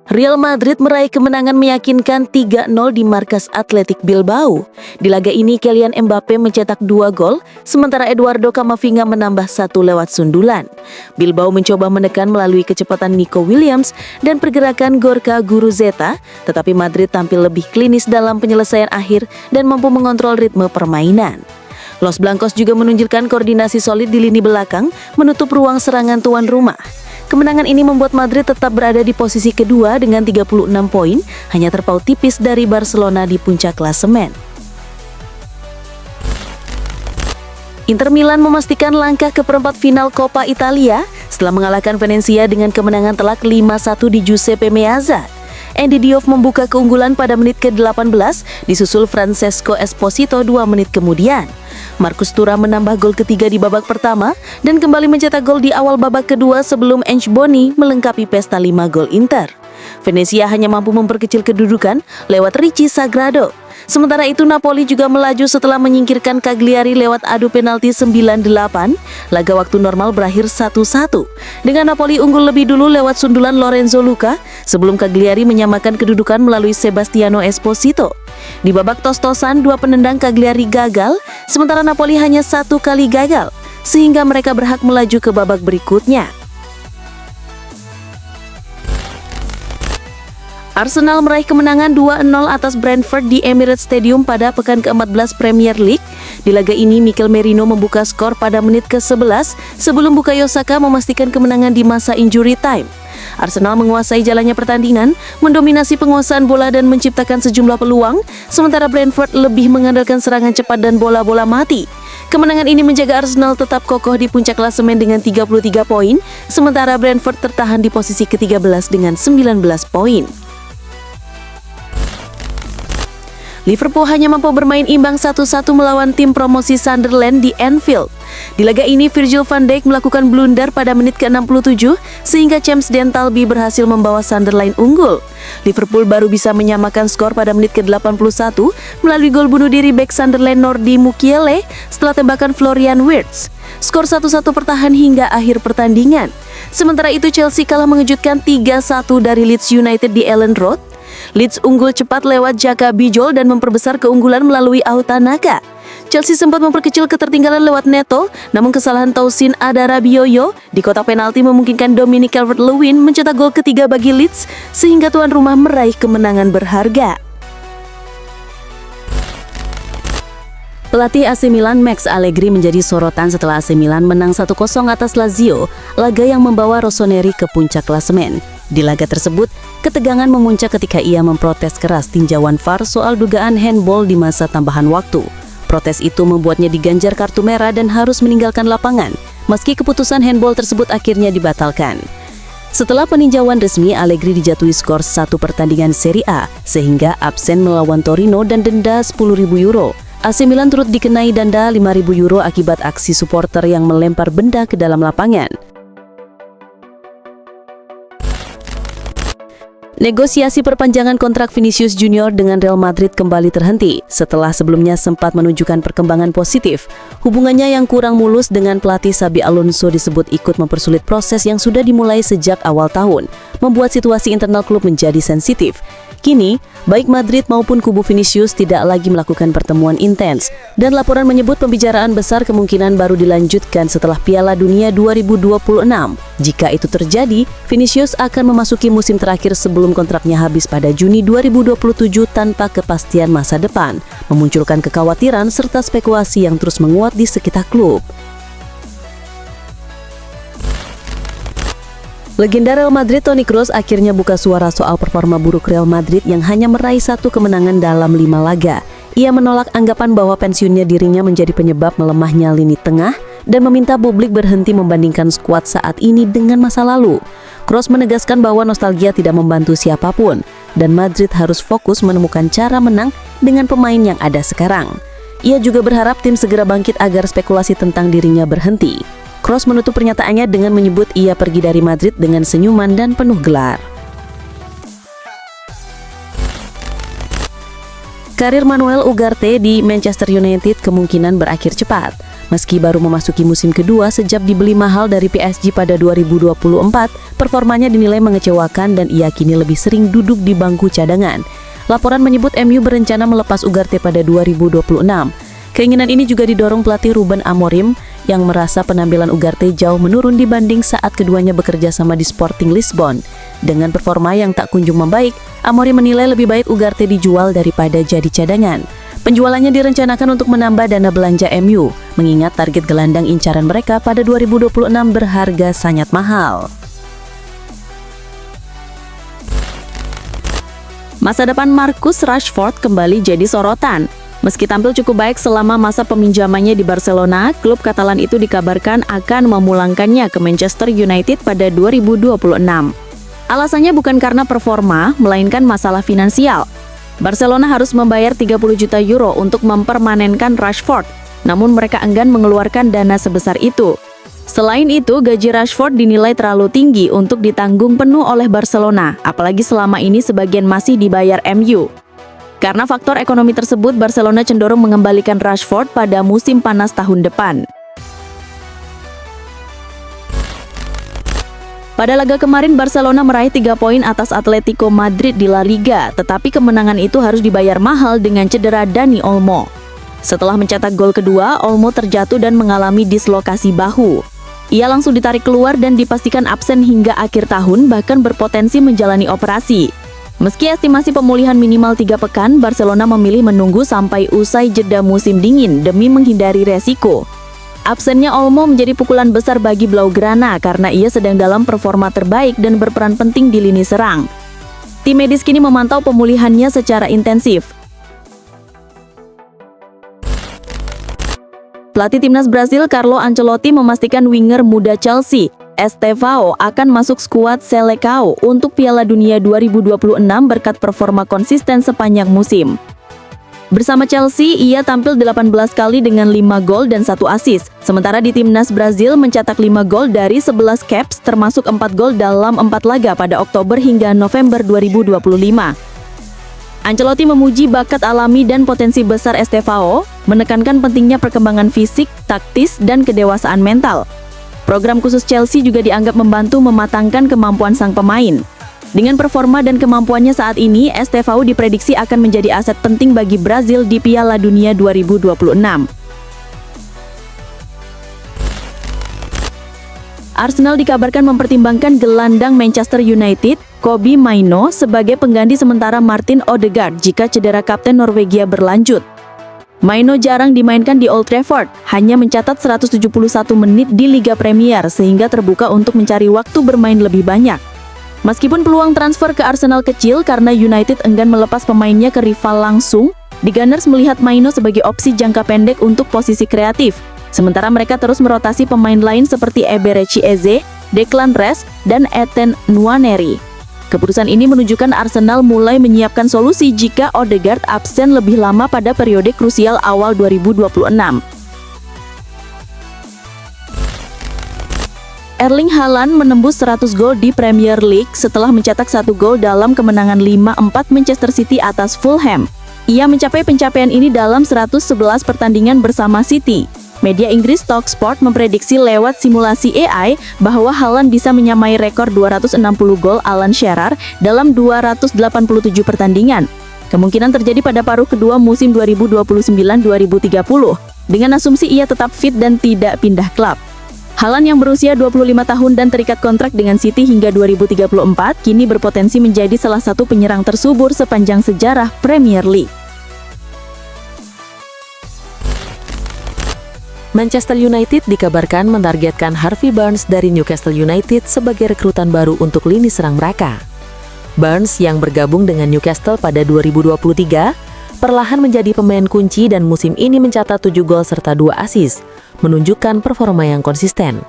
Real Madrid meraih kemenangan meyakinkan 3-0 di markas Athletic Bilbao. Di laga ini Kylian Mbappe mencetak 2 gol, sementara Eduardo Camavinga menambah 1 lewat sundulan. Bilbao mencoba menekan melalui kecepatan Nico Williams dan pergerakan Gorka Guruzeta, tetapi Madrid tampil lebih klinis dalam penyelesaian akhir dan mampu mengontrol ritme permainan. Los Blancos juga menunjukkan koordinasi solid di lini belakang, menutup ruang serangan tuan rumah. Kemenangan ini membuat Madrid tetap berada di posisi kedua dengan 36 poin, hanya terpaut tipis dari Barcelona di puncak klasemen. Inter Milan memastikan langkah ke perempat final Coppa Italia setelah mengalahkan Venezia dengan kemenangan telak 5-1 di Giuseppe Meazza. Andy Diouf membuka keunggulan pada menit ke-18, disusul Francesco Esposito 2 menit kemudian. Marcus Thuram menambah gol ketiga di babak pertama dan kembali mencetak gol di awal babak kedua sebelum Ange Boni melengkapi pesta 5 gol Inter. Venezia hanya mampu memperkecil kedudukan lewat Ricci Sagrado. Sementara itu Napoli juga melaju setelah menyingkirkan Cagliari lewat adu penalti 9-8. Laga waktu normal berakhir 1-1. Dengan Napoli unggul lebih dulu lewat sundulan Lorenzo Luca sebelum Cagliari menyamakan kedudukan melalui Sebastiano Esposito. Di babak tos-tosan 2 penendang Cagliari gagal, sementara Napoli hanya 1 kali gagal, sehingga mereka berhak melaju ke babak berikutnya. Arsenal meraih kemenangan 2-0 atas Brentford di Emirates Stadium pada pekan ke-14 Premier League. Di laga ini, Mikel Merino membuka skor pada menit ke-11 sebelum Bukayo Saka memastikan kemenangan di masa injury time. Arsenal menguasai jalannya pertandingan, mendominasi penguasaan bola dan menciptakan sejumlah peluang, sementara Brentford lebih mengandalkan serangan cepat dan bola-bola mati. Kemenangan ini menjaga Arsenal tetap kokoh di puncak klasemen dengan 33 poin, sementara Brentford tertahan di posisi ke-13 dengan 19 poin. Liverpool hanya mampu bermain imbang 1-1 melawan tim promosi Sunderland di Anfield. Di laga ini, Virgil van Dijk melakukan blunder pada menit ke-67 sehingga James Dentalby berhasil membawa Sunderland unggul. Liverpool baru bisa menyamakan skor pada menit ke-81 melalui gol bunuh diri bek Sunderland Nordi Mukiele setelah tembakan Florian Wirtz. Skor 1-1 bertahan hingga akhir pertandingan. Sementara itu Chelsea kalah mengejutkan 3-1 dari Leeds United di Ellen Road. Leeds unggul cepat lewat Jaka Bijol dan memperbesar keunggulan melalui Autanaka. Chelsea sempat memperkecil ketertinggalan lewat Neto, namun kesalahan Tausin Adarabioyo di kotak penalti memungkinkan Dominic Calvert-Lewin mencetak gol ketiga bagi Leeds sehingga tuan rumah meraih kemenangan berharga. Pelatih AC Milan Max Allegri menjadi sorotan setelah AC Milan menang 1-0 atas Lazio, laga yang membawa Rossoneri ke puncak klasemen. Di laga tersebut, ketegangan memuncak ketika ia memprotes keras tinjauan VAR soal dugaan handball di masa tambahan waktu. Protes itu membuatnya diganjar kartu merah dan harus meninggalkan lapangan, meski keputusan handball tersebut akhirnya dibatalkan. Setelah peninjauan resmi, Allegri dijatuhi skor 1 pertandingan Serie A, sehingga absen melawan Torino dan denda €10.000. AC Milan turut dikenai denda €5.000 akibat aksi supporter yang melempar benda ke dalam lapangan. Negosiasi perpanjangan kontrak Vinicius Junior dengan Real Madrid kembali terhenti setelah sebelumnya sempat menunjukkan perkembangan positif. Hubungannya yang kurang mulus dengan pelatih Xabi Alonso disebut ikut mempersulit proses yang sudah dimulai sejak awal tahun, membuat situasi internal klub menjadi sensitif. Kini, baik Madrid maupun kubu Vinicius tidak lagi melakukan pertemuan intens, dan laporan menyebut pembicaraan besar kemungkinan baru dilanjutkan setelah Piala Dunia 2026. Jika itu terjadi, Vinicius akan memasuki musim terakhir sebelum kontraknya habis pada Juni 2027 tanpa kepastian masa depan, memunculkan kekhawatiran serta spekulasi yang terus menguat di sekitar klub. Legenda Real Madrid Toni Kroos akhirnya buka suara soal performa buruk Real Madrid yang hanya meraih 1 kemenangan dalam 5 laga. Ia menolak anggapan bahwa pensiunnya dirinya menjadi penyebab melemahnya lini tengah dan meminta publik berhenti membandingkan skuad saat ini dengan masa lalu. Kroos menegaskan bahwa nostalgia tidak membantu siapapun dan Madrid harus fokus menemukan cara menang dengan pemain yang ada sekarang. Ia juga berharap tim segera bangkit agar spekulasi tentang dirinya berhenti. Kroos menutup pernyataannya dengan menyebut ia pergi dari Madrid dengan senyuman dan penuh gelar. Karir Manuel Ugarte di Manchester United kemungkinan berakhir cepat. Meski baru memasuki musim kedua sejak dibeli mahal dari PSG pada 2024, performanya dinilai mengecewakan dan ia kini lebih sering duduk di bangku cadangan. Laporan menyebut MU berencana melepas Ugarte pada 2026. Keinginan ini juga didorong pelatih Ruben Amorim yang merasa penampilan Ugarte jauh menurun dibanding saat keduanya bekerja sama di Sporting Lisbon. Dengan performa yang tak kunjung membaik, Amorim menilai lebih baik Ugarte dijual daripada jadi cadangan. Penjualannya direncanakan untuk menambah dana belanja MU, mengingat target gelandang incaran mereka pada 2026 berharga sangat mahal. Masa depan Marcus Rashford kembali jadi sorotan. Meski tampil cukup baik selama masa peminjamannya di Barcelona, klub Katalan itu dikabarkan akan memulangkannya ke Manchester United pada 2026. Alasannya bukan karena performa, melainkan masalah finansial. Barcelona harus membayar 30 juta euro untuk mempermanenkan Rashford, namun mereka enggan mengeluarkan dana sebesar itu. Selain itu, gaji Rashford dinilai terlalu tinggi untuk ditanggung penuh oleh Barcelona, apalagi selama ini sebagian masih dibayar MU. Karena faktor ekonomi tersebut, Barcelona cenderung mengembalikan Rashford pada musim panas tahun depan. Pada laga kemarin, Barcelona meraih 3 poin atas Atletico Madrid di La Liga, tetapi kemenangan itu harus dibayar mahal dengan cedera Dani Olmo. Setelah mencetak gol kedua, Olmo terjatuh dan mengalami dislokasi bahu. Ia langsung ditarik keluar dan dipastikan absen hingga akhir tahun, bahkan berpotensi menjalani operasi. Meski estimasi pemulihan minimal 3 pekan, Barcelona memilih menunggu sampai usai jeda musim dingin demi menghindari resiko. Absennya Olmo menjadi pukulan besar bagi Blaugrana karena ia sedang dalam performa terbaik dan berperan penting di lini serang. Tim medis kini memantau pemulihannya secara intensif. Pelatih timnas Brasil Carlo Ancelotti memastikan winger muda Chelsea, Estevão, akan masuk skuad Seleção untuk Piala Dunia 2026 berkat performa konsisten sepanjang musim. Bersama Chelsea, ia tampil 18 kali dengan 5 gol dan 1 assist. Sementara di timnas Brazil mencetak 5 gol dari 11 caps, termasuk 4 gol dalam 4 laga pada Oktober hingga November 2025. Ancelotti memuji bakat alami dan potensi besar Estevão, menekankan pentingnya perkembangan fisik, taktis, dan kedewasaan mental. Program khusus Chelsea juga dianggap membantu mematangkan kemampuan sang pemain. Dengan performa dan kemampuannya saat ini, Estevão diprediksi akan menjadi aset penting bagi Brazil di Piala Dunia 2026. Arsenal dikabarkan mempertimbangkan gelandang Manchester United, Kobbie Mainoo, sebagai pengganti sementara Martin Odegaard jika cedera kapten Norwegia berlanjut. Mainoo jarang dimainkan di Old Trafford, hanya mencatat 171 menit di Liga Premier sehingga terbuka untuk mencari waktu bermain lebih banyak. Meskipun peluang transfer ke Arsenal kecil karena United enggan melepas pemainnya ke rival langsung, The Gunners melihat Mainoo sebagai opsi jangka pendek untuk posisi kreatif. Sementara mereka terus merotasi pemain lain seperti Eberechi Eze, Declan Rice, dan Ethan Nwaneri. Keputusan ini menunjukkan Arsenal mulai menyiapkan solusi jika Odegaard absen lebih lama pada periode krusial awal 2026. Erling Haaland menembus 100 gol di Premier League setelah mencetak 1 gol dalam kemenangan 5-4 Manchester City atas Fulham. Ia mencapai pencapaian ini dalam 111 pertandingan bersama City. Media Inggris Talksport memprediksi lewat simulasi AI bahwa Haaland bisa menyamai rekor 260 gol Alan Shearer dalam 287 pertandingan. Kemungkinan terjadi pada paruh kedua musim 2029-2030, dengan asumsi ia tetap fit dan tidak pindah klub. Haaland yang berusia 25 tahun dan terikat kontrak dengan City hingga 2034, kini berpotensi menjadi salah satu penyerang tersubur sepanjang sejarah Premier League. Manchester United dikabarkan menargetkan Harvey Barnes dari Newcastle United sebagai rekrutan baru untuk lini serang mereka. Barnes yang bergabung dengan Newcastle pada 2023, perlahan menjadi pemain kunci dan musim ini mencatat 7 gol serta 2 assist, menunjukkan performa yang konsisten.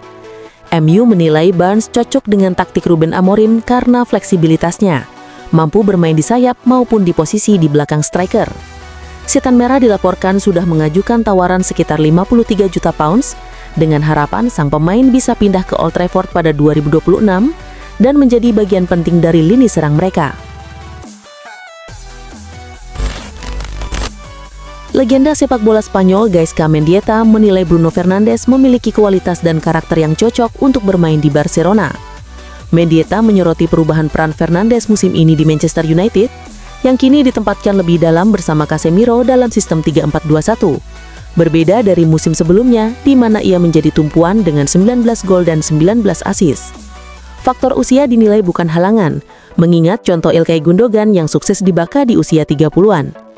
MU menilai Barnes cocok dengan taktik Ruben Amorim karena fleksibilitasnya, mampu bermain di sayap maupun di posisi di belakang striker. Setan Merah dilaporkan sudah mengajukan tawaran sekitar 53 juta pounds dengan harapan sang pemain bisa pindah ke Old Trafford pada 2026 dan menjadi bagian penting dari lini serang mereka. Legenda sepak bola Spanyol Gaisca Mendieta menilai Bruno Fernandes memiliki kualitas dan karakter yang cocok untuk bermain di Barcelona. Mendieta menyoroti perubahan peran Fernandes musim ini di Manchester United, yang kini ditempatkan lebih dalam bersama Casemiro dalam sistem 3-4-2-1. Berbeda dari musim sebelumnya, di mana ia menjadi tumpuan dengan 19 gol dan 19 assist. Faktor usia dinilai bukan halangan, mengingat contoh Ilkay Gundogan yang sukses di Barca di usia 30-an.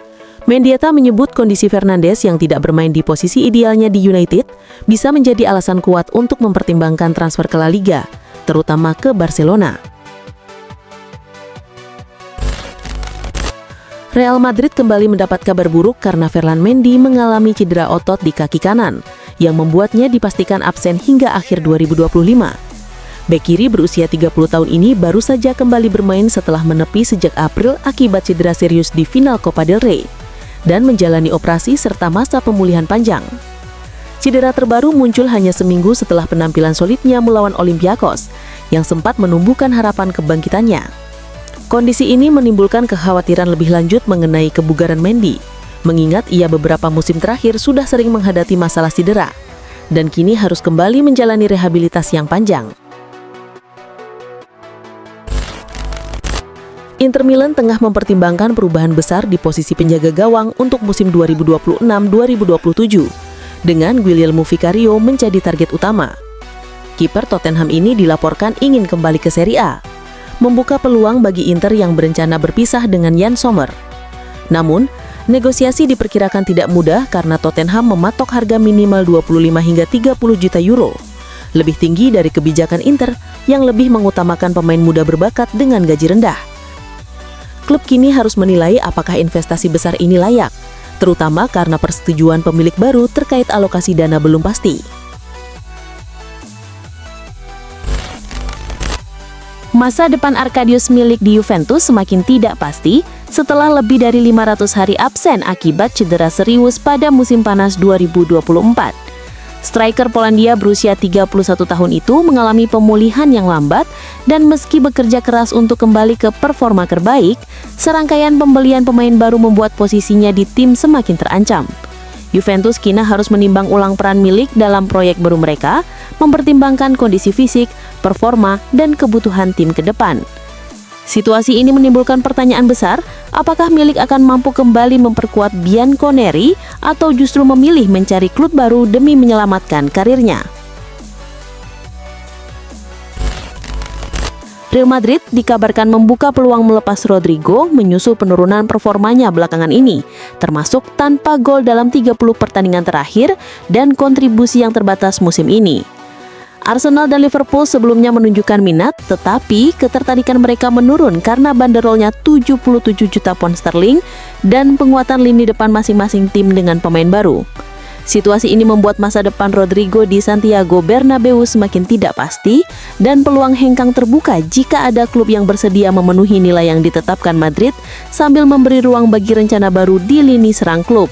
Mendieta menyebut kondisi Fernandes yang tidak bermain di posisi idealnya di United bisa menjadi alasan kuat untuk mempertimbangkan transfer ke La Liga, terutama ke Barcelona. Real Madrid kembali mendapat kabar buruk karena Ferland Mendy mengalami cedera otot di kaki kanan, yang membuatnya dipastikan absen hingga akhir 2025. Bek kiri berusia 30 tahun ini baru saja kembali bermain setelah menepi sejak April akibat cedera serius di final Copa del Rey, dan menjalani operasi serta masa pemulihan panjang. Cedera terbaru muncul hanya seminggu setelah penampilan solidnya melawan Olympiakos, yang sempat menumbuhkan harapan kebangkitannya. Kondisi ini menimbulkan kekhawatiran lebih lanjut mengenai kebugaran Mendy, mengingat ia beberapa musim terakhir sudah sering menghadapi masalah cedera, dan kini harus kembali menjalani rehabilitasi yang panjang. Inter Milan tengah mempertimbangkan perubahan besar di posisi penjaga gawang untuk musim 2026-2027, dengan Guglielmo Vicario menjadi target utama. Kiper Tottenham ini dilaporkan ingin kembali ke Serie A, membuka peluang bagi Inter yang berencana berpisah dengan Jan Sommer. Namun, negosiasi diperkirakan tidak mudah karena Tottenham mematok harga minimal 25 hingga 30 juta euro, lebih tinggi dari kebijakan Inter yang lebih mengutamakan pemain muda berbakat dengan gaji rendah. Klub kini harus menilai apakah investasi besar ini layak, terutama karena persetujuan pemilik baru terkait alokasi dana belum pasti. Masa depan Arkadiusz Milik di Juventus semakin tidak pasti setelah lebih dari 500 hari absen akibat cedera serius pada musim panas 2024. Striker Polandia berusia 31 tahun itu mengalami pemulihan yang lambat dan meski bekerja keras untuk kembali ke performa terbaik, serangkaian pembelian pemain baru membuat posisinya di tim semakin terancam. Juventus kini harus menimbang ulang peran Milik dalam proyek baru mereka, mempertimbangkan kondisi fisik, performa, dan kebutuhan tim ke depan. Situasi ini menimbulkan pertanyaan besar, apakah Milik akan mampu kembali memperkuat Bianconeri atau justru memilih mencari klub baru demi menyelamatkan karirnya. Real Madrid dikabarkan membuka peluang melepas Rodrigo menyusul penurunan performanya belakangan ini, termasuk tanpa gol dalam 30 pertandingan terakhir dan kontribusi yang terbatas musim ini. Arsenal dan Liverpool sebelumnya menunjukkan minat, tetapi ketertarikan mereka menurun karena banderolnya 77 juta pound sterling dan penguatan lini depan masing-masing tim dengan pemain baru. Situasi ini membuat masa depan Rodrigo di Santiago Bernabeu semakin tidak pasti dan peluang hengkang terbuka jika ada klub yang bersedia memenuhi nilai yang ditetapkan Madrid sambil memberi ruang bagi rencana baru di lini serang klub.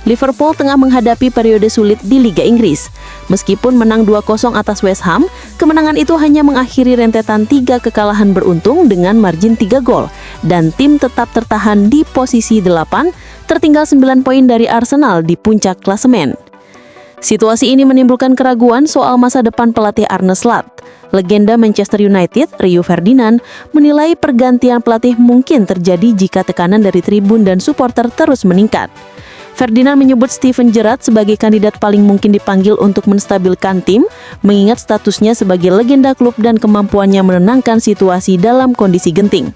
Liverpool tengah menghadapi periode sulit di Liga Inggris. Meskipun menang 2-0 atas West Ham, kemenangan itu hanya mengakhiri rentetan 3 kekalahan beruntung dengan margin 3 gol, dan tim tetap tertahan di posisi 8, tertinggal 9 poin dari Arsenal di puncak klasemen. Situasi ini menimbulkan keraguan soal masa depan pelatih Arne Slot. Legenda Manchester United, Rio Ferdinand, menilai pergantian pelatih mungkin terjadi jika tekanan dari tribun dan supporter terus meningkat. Ferdinand menyebut Steven Gerrard sebagai kandidat paling mungkin dipanggil untuk menstabilkan tim, mengingat statusnya sebagai legenda klub dan kemampuannya menenangkan situasi dalam kondisi genting.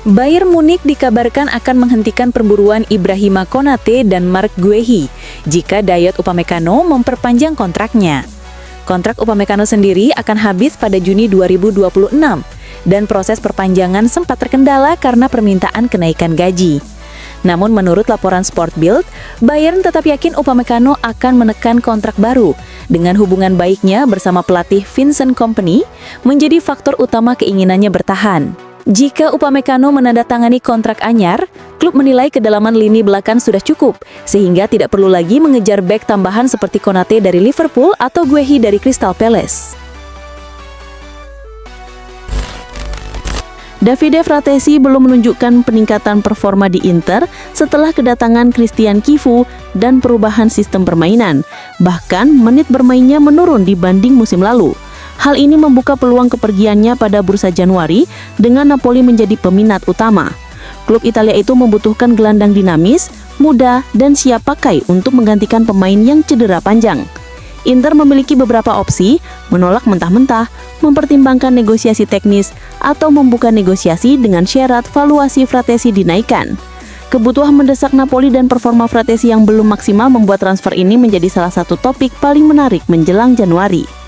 Bayern Munich dikabarkan akan menghentikan perburuan Ibrahima Konate dan Marc Guehi jika Dayot Upamecano memperpanjang kontraknya. Kontrak Upamecano sendiri akan habis pada Juni 2026. Dan proses perpanjangan sempat terkendala karena permintaan kenaikan gaji. Namun menurut laporan Sport Bild, Bayern tetap yakin Upamecano akan menekan kontrak baru, dengan hubungan baiknya bersama pelatih Vincent Kompany menjadi faktor utama keinginannya bertahan. Jika Upamecano menandatangani kontrak anyar, klub menilai kedalaman lini belakang sudah cukup, sehingga tidak perlu lagi mengejar bek tambahan seperti Konate dari Liverpool atau Guehi dari Crystal Palace. Davide Fratesi belum menunjukkan peningkatan performa di Inter setelah kedatangan Christian Kivu dan perubahan sistem permainan. Bahkan menit bermainnya menurun dibanding musim lalu. Hal ini membuka peluang kepergiannya pada bursa Januari dengan Napoli menjadi peminat utama. Klub Italia itu membutuhkan gelandang dinamis, muda, dan siap pakai untuk menggantikan pemain yang cedera panjang. Inter memiliki beberapa opsi, menolak mentah-mentah, mempertimbangkan negosiasi teknis, atau membuka negosiasi dengan syarat valuasi Fratesi dinaikkan. Kebutuhan mendesak Napoli dan performa Fratesi yang belum maksimal membuat transfer ini menjadi salah satu topik paling menarik menjelang Januari.